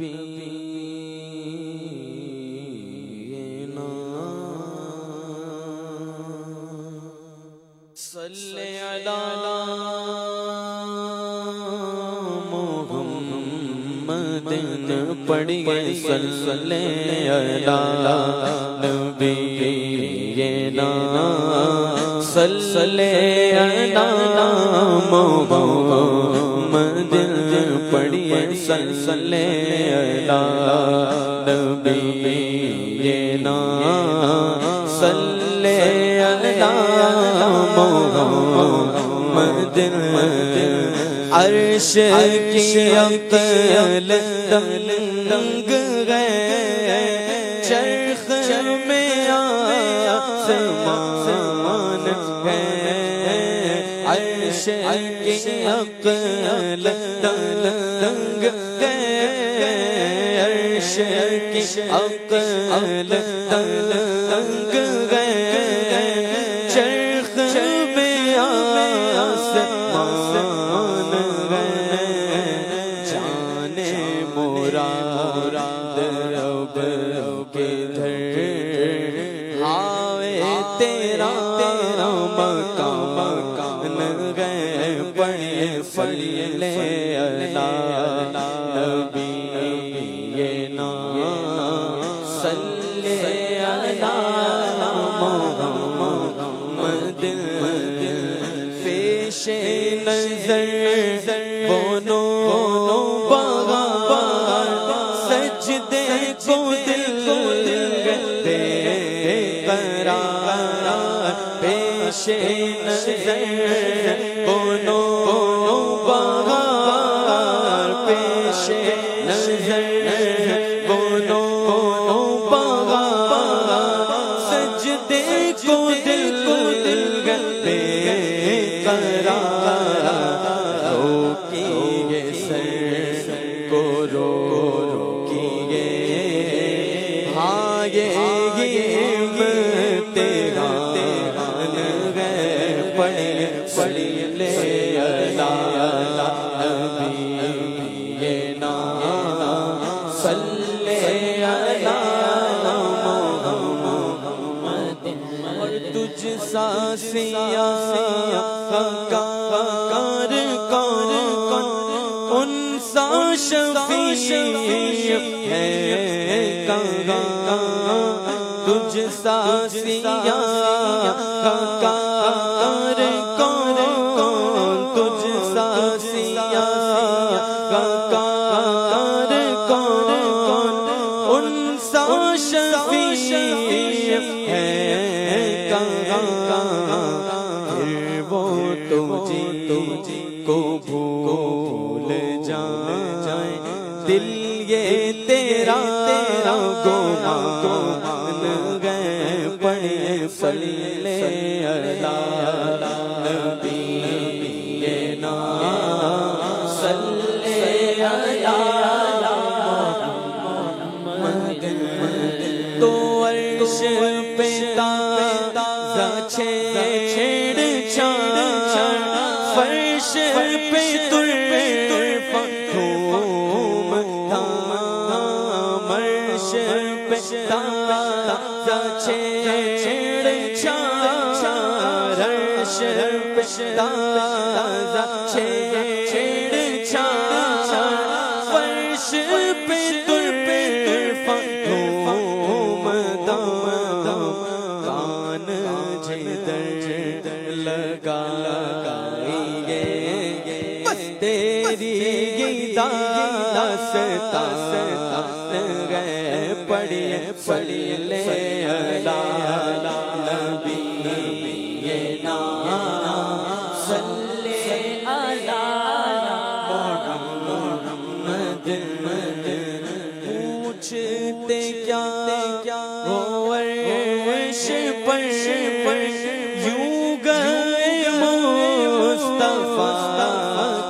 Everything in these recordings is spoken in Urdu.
نبینا صلی علی محمد پڑھیے صلی علی نبینا صلی علی محمد پڑھیے صلی علی نبینا صلی علی محمد عرش کی عقل تنگ ہے چرخ میں آسمان ہے عرش کی عقل تنگ ہے عرش کی عقل تنگ ہے چرخ میں آسمان ہے جانے مراد رب کدھر ہائے تیرا مکان ہے پڑھیے صلی علی نبینا صلی علی محمد پیش نظر بونو بغار سجدے کو دل بے قرار پیش نظر بونو بغار پیش نظر بونو بغار سجدے کو دل بے قرار روکیے سر کو روکیے ہاں یہ امتحان ہے پڑھیے صلی علی نبینا صلی علی محمد اور تجھ سا سیاہ کار کون ان سا شفیع ہے کہاں تجھ سا سیاہ کار کون تجھ سا سیاہ کار کون ان سا شفیع ہے کہاں پھر وہ تجھے کو بھول جائے دل یہ تیرا گمان گئے پڑھیے صلی علی نبینا صلی علی محمد تو عرش پہ تازہ چھیڑ چھاڑ فرش پہ طرفہ دھوم دھام عرش پہ تازہ چھیڑ چھاڑ عرش پہ تازہ چھیڑ چھاڑ فرش پہ طرفہ دھوم دھام کان جدھر لگائیے تیری داستان ہے پڑھیے صلی علی نبینا صلی علی محمد پوچھتے کیا وہ عرش پر یوں گئے مصطفیٰ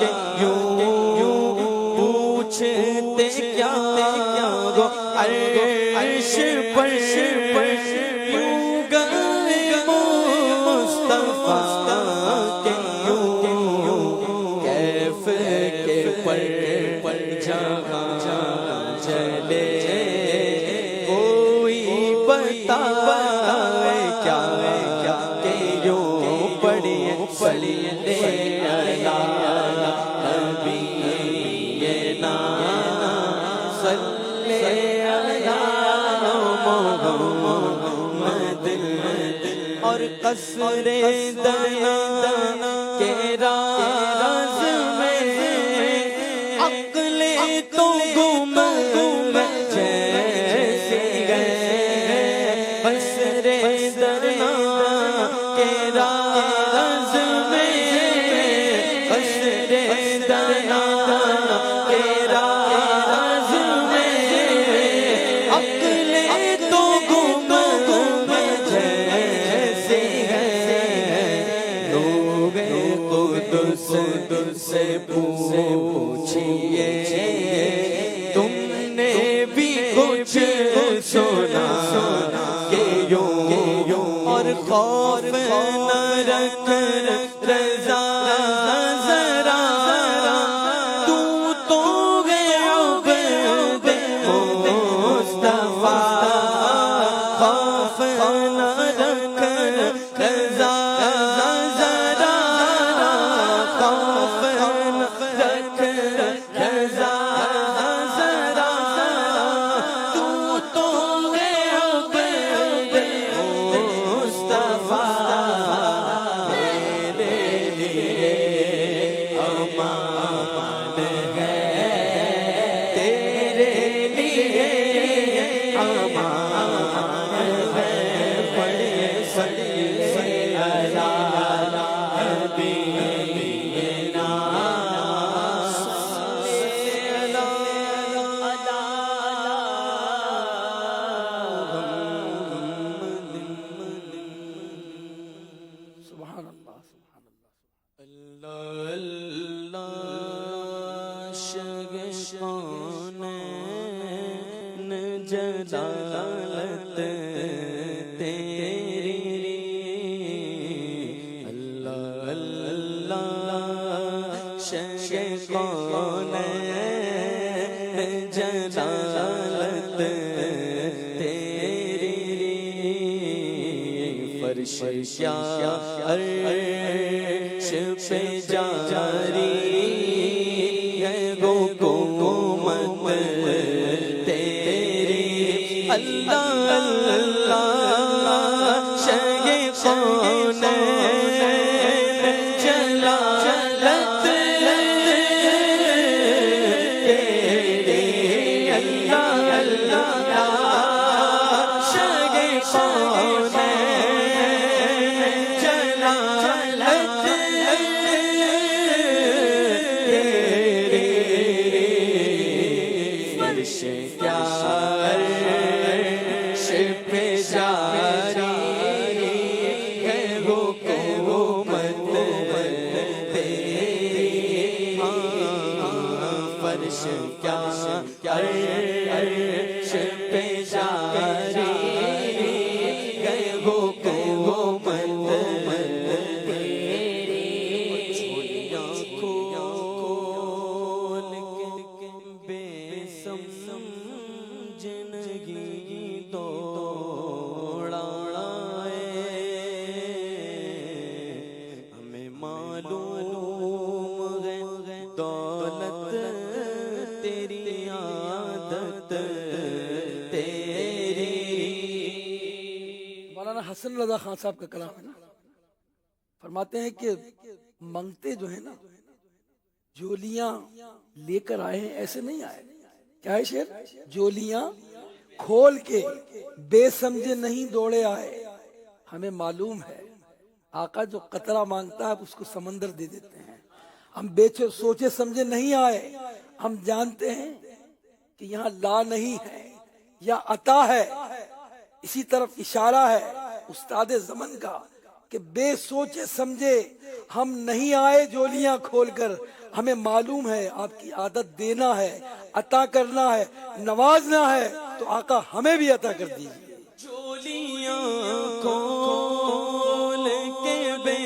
کے یوں پوچھتے کیا وہ عرش پر یوں گئے مصطفیٰ کے یوں کیف کے پر جہاں قصر دنا کے راز میں عقل تو گم جیسے گئے قصر دنا کے راز میں قصر دنا کے راز میں عقل تو گم جیسے گئے لوگ قدس سے پوچھئے تم نے بھی کچھ سنا کہ یوں اور خوف نہ رکھ رضا ذرا تو عبد مصطفیٰ خوف نہ رکھ رضا ذرا خوف نہ رکھ رضا ذرا تو عبد مصطفیٰ میرے لیے امان ہے تیرے لیے امان ہے پڑھے صلی علی حبیبنا سبحان اللہ سبحان اللہ اللہ شگشان جلالت تیری اللہ اللہ شگشان جلالت تیری فرش کیا عرش پہ جاری ہے حکومت تیری اللہ اللہ شگشان جلالت تیری اللہ اللہ شگشان جلالت تیری فرش کیا عرش پہ جاری ہے حکومت تیری فرش کیا عرش پہ جاری ہے حکومت تیری جھولیاں کھول کے بے سمجھنگی دوڑائے ہمیں معلوم ہے دولت تیری عادت تیری مولانا حسن رضا خان صاحب کا کلام ہے نا، فرماتے ہیں کہ منگتے جو ہے نا جولیاں لے کر آئے ہیں، ایسے نہیں آئے. کیا ہے شعر؟ جولیاں کھول کے بے سمجھے نہیں دوڑے آئے. ہمیں معلوم ہے آقا جو قطرہ مانگتا ہے اس کو سمندر دے دیتے ہیں. ہم سوچے سمجھے نہیں آئے، ہم جانتے ہیں کہ یہاں لا نہیں ہے یا عطا ہے. اسی طرف اشارہ ہے استاد زمن کا کہ بے سوچے سمجھے ہم نہیں آئے جولیاں کھول کر. ہمیں معلوم ہے آپ کی عادت دینا ہے، عطا کرنا ہے، نوازنا ہے، تو آقا ہمیں بھی عطا کر دیجیے. جولیاں کھول کے بے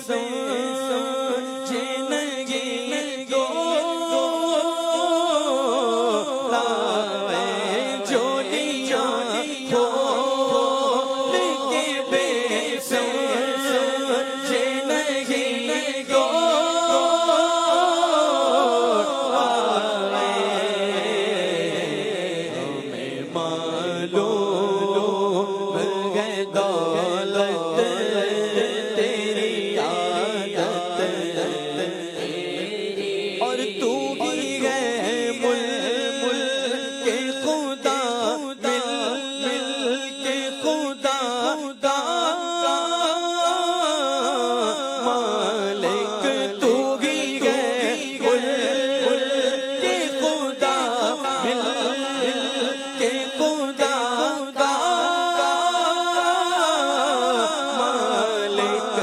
سمجھنگی دوڑائے جولیاں کھول کے بے سمجھنگی دوڑائے ہمیں معلوم ہے کے خدا کا مالک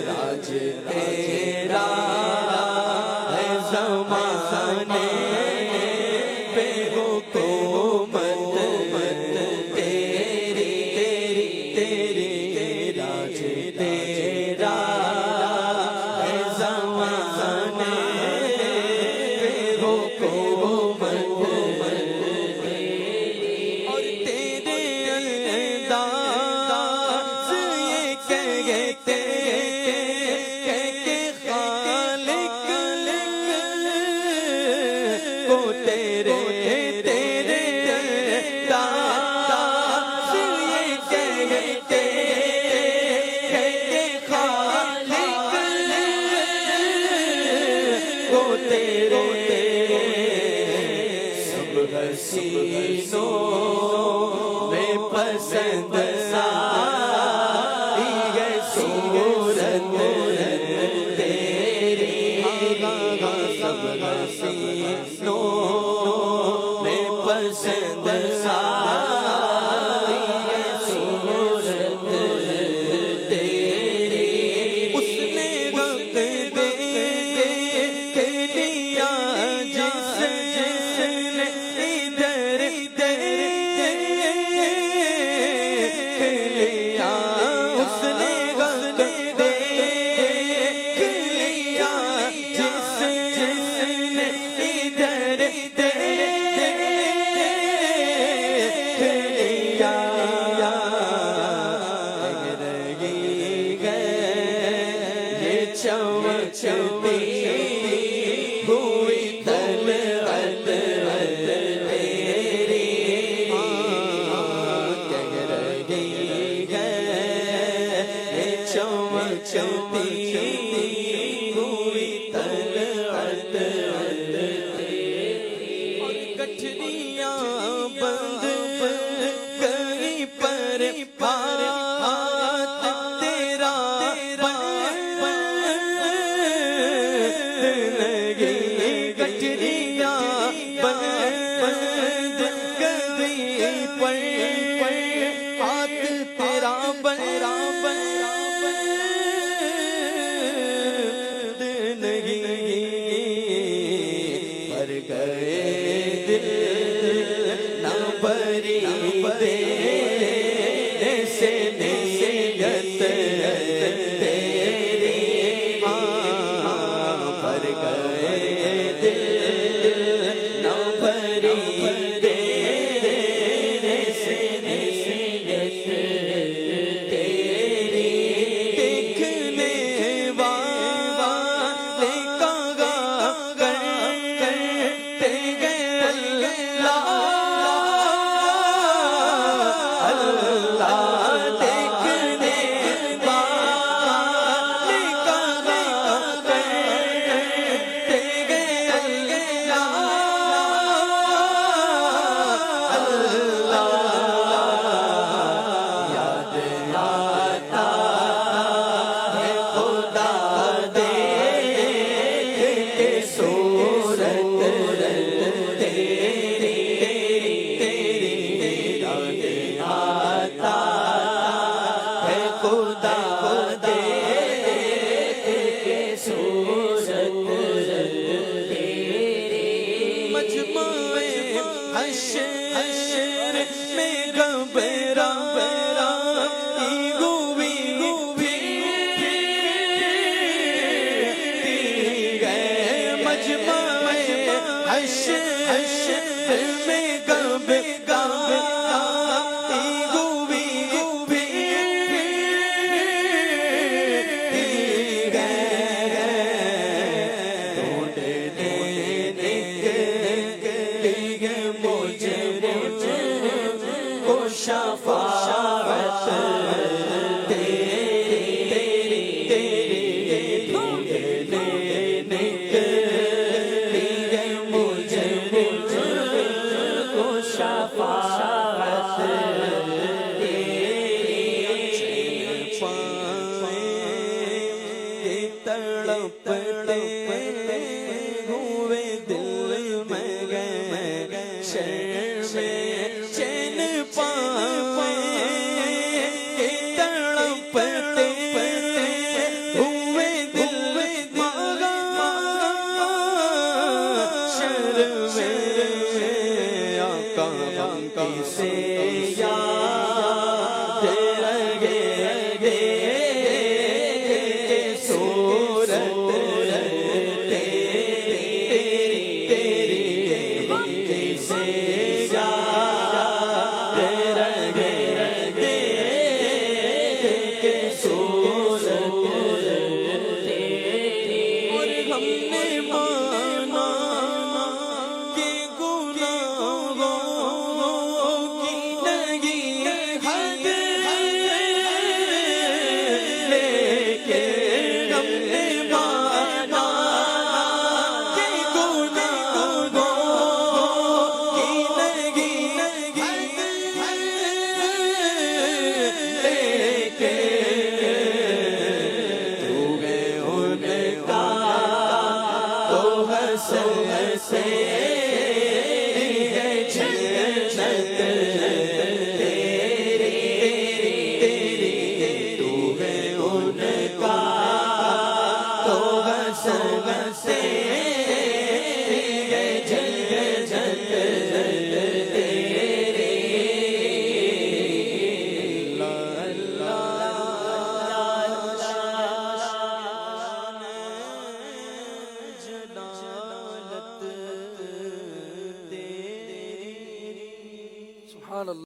راج تیرا ہے زمانے پہ حکومت تیری راج تیرا ہے زمانے پہ حکومت اور تیرے انداز یہ کہتے کہ خالق کو تیرے انداز یہ کہتے کہ خالق کو تیرے سب حسینوں میں پسند آئی ہے صورت تیری سب حسینوں میں پسند آئی ہے صورت تیری اس نے وقت دے کے دیا جس نے ادھر لیا اس نے وقت دے کے لیا جس نے ادھر لیا رہی گئے یہ چمچتی ہوئی طلعت تیری رہی گئے یہ چمچتی ہوئی طلعت اور گٹھریاں بند گئی پر ہاتھ تیرا لگی گٹھریاں بند گئی پر ہاتھ تیرا پر گئے دل نہ بری دینے سے نیت تیری پر گئے دل نہ بری دینے سے نیت تیری دیکھنے والے کہا کرتے گئے اللہ دیکھنے والے کہا کرتے گئے اللہ یاد آتا ہے خدا دے کے صورت تیری یاد آتا ہے خدا دے کے صورت تیری مجمع حشر میں گھبرا ہوئی گئے مجمع حشر میں گھبرا شفاعت تیری مجھے کو شفاعت تیری پائے تڑپتے ہوئے دل میں گئے محشر میں چین پاوے تڑپتے ہوئے دل محشر میں آقا سے یاد رہے صورت سے جنت تیری تو ہے ان کا تو حسن سے جنت تیری سبحان اللہ.